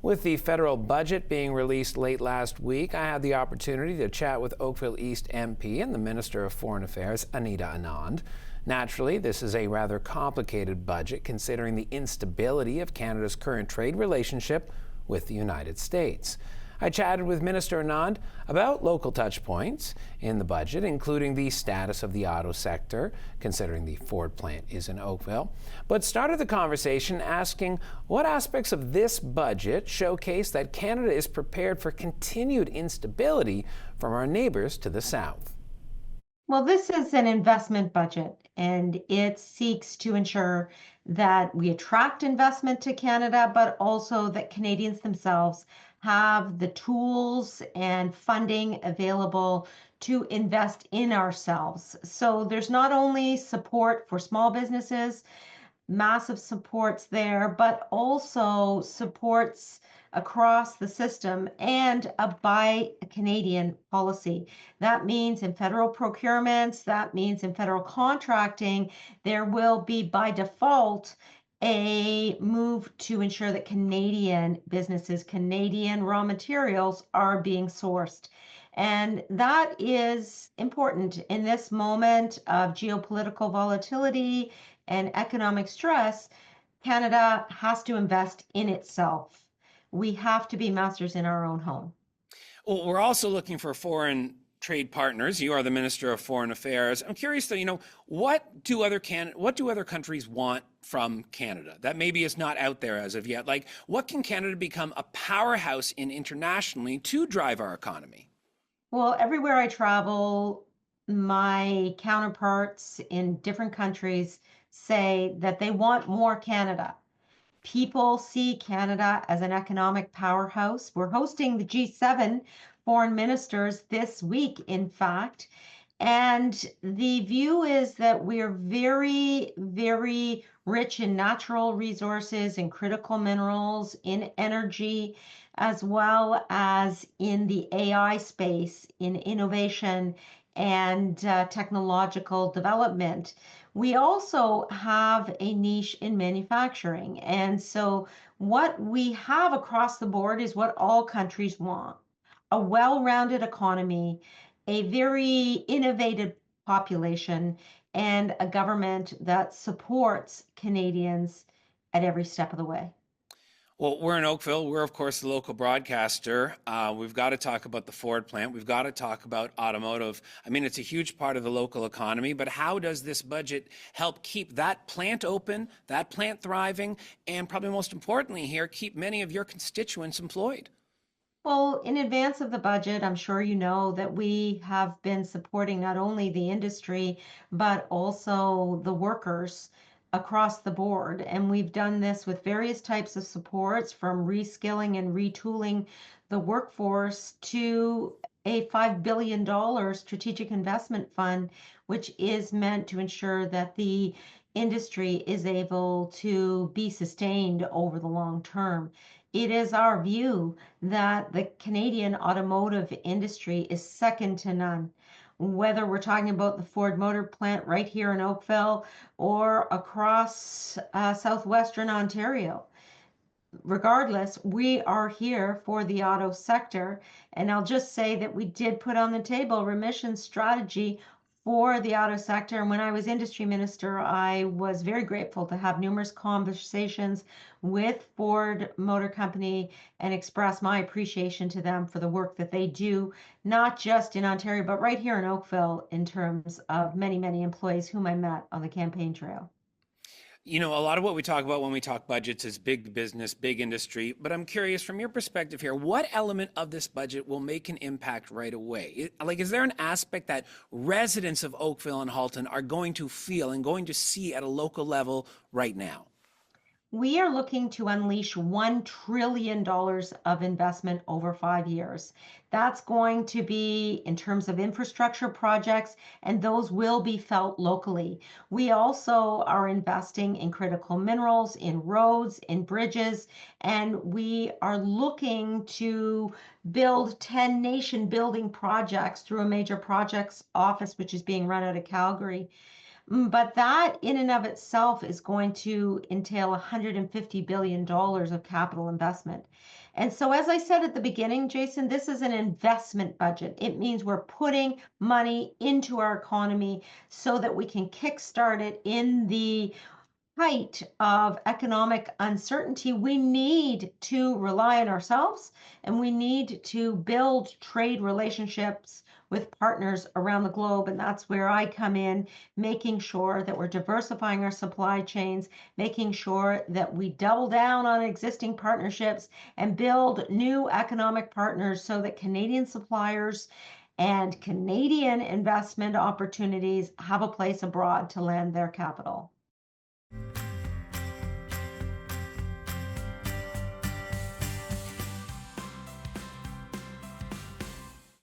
With the federal budget being released late last week, I had the opportunity to chat with Oakville-East MP and the Minister of Foreign Affairs, Anita Anand. Naturally, this is a rather complicated budget considering the instability of Canada's current trade relationship with the United States. I chatted with Minister Anand about local touch points in the budget, including the status of the auto sector, considering the Ford plant is in Oakville, but started the conversation asking what aspects of this budget showcase that Canada is prepared for continued instability from our neighbours to the south. Well, this is an investment budget, and it seeks to ensure that we attract investment to Canada, but also that Canadians themselves have the tools and funding available to invest in ourselves. So there's not only support for small businesses, massive supports there, but also supports across the system and a Buy Canadian policy. That means in federal procurements, that means in federal contracting, there will be by default a move to ensure that Canadian businesses, Canadian raw materials are being sourced. And that is important in this moment of geopolitical volatility and economic stress. Canada has to invest in itself. We have to be masters in our own home. Well, we're also looking for foreign trade partners. You are the Minister of Foreign Affairs. I'm curious though, what do other countries want from Canada that maybe is not out there as of yet? Like, what can Canada become a powerhouse in internationally to drive our economy? Well, everywhere I travel, my counterparts in different countries say that they want more Canada. People see Canada as an economic powerhouse. We're hosting the G7 foreign ministers this week, in fact. And the view is that we're very, very rich in natural resources, in critical minerals, in energy, as well as in the AI space, in innovation and technological development. We also have a niche in manufacturing. And so what we have across the board is what all countries want: a well-rounded economy, a very innovative population, and a government that supports Canadians at every step of the way. Well, we're in Oakville. We're, of course, the local broadcaster. We've got to talk about the Ford plant. We've got to talk about automotive. I mean, it's a huge part of the local economy, but how does this budget help keep that plant open, that plant thriving, and probably most importantly here, keep many of your constituents employed? Well, in advance of the budget, I'm sure you know that we have been supporting not only the industry, but also the workers across the board. And we've done this with various types of supports, from reskilling and retooling the workforce to a $5 billion strategic investment fund, which is meant to ensure that the industry is able to be sustained over the long term. It is our view that the Canadian automotive industry is second to none. Whether we're talking about the Ford Motor Plant right here in Oakville or across southwestern Ontario. Regardless, we are here for the auto sector. And I'll just say that we did put on the table remission strategy for the auto sector. And when I was industry minister, I was very grateful to have numerous conversations with Ford Motor Company and express my appreciation to them for the work that they do, not just in Ontario, but right here in Oakville, in terms of many, many employees whom I met on the campaign trail. A lot of what we talk about when we talk budgets is big business, big industry, but I'm curious from your perspective here, what element of this budget will make an impact right away? Is there an aspect that residents of Oakville and Halton are going to feel and going to see at a local level right now? We are looking to unleash $1 trillion of investment over 5 years. That's going to be in terms of infrastructure projects, and those will be felt locally. We also are investing in critical minerals, in roads, in bridges, and we are looking to build 10 nation building projects through a major projects office, which is being run out of Calgary. But that in and of itself is going to entail $150 billion of capital investment. And so, as I said at the beginning, Jason, this is an investment budget. It means we're putting money into our economy so that we can kickstart it in the height of economic uncertainty. We need to rely on ourselves and we need to build trade relationships with partners around the globe. And that's where I come in, making sure that we're diversifying our supply chains, making sure that we double down on existing partnerships and build new economic partners so that Canadian suppliers and Canadian investment opportunities have a place abroad to land their capital.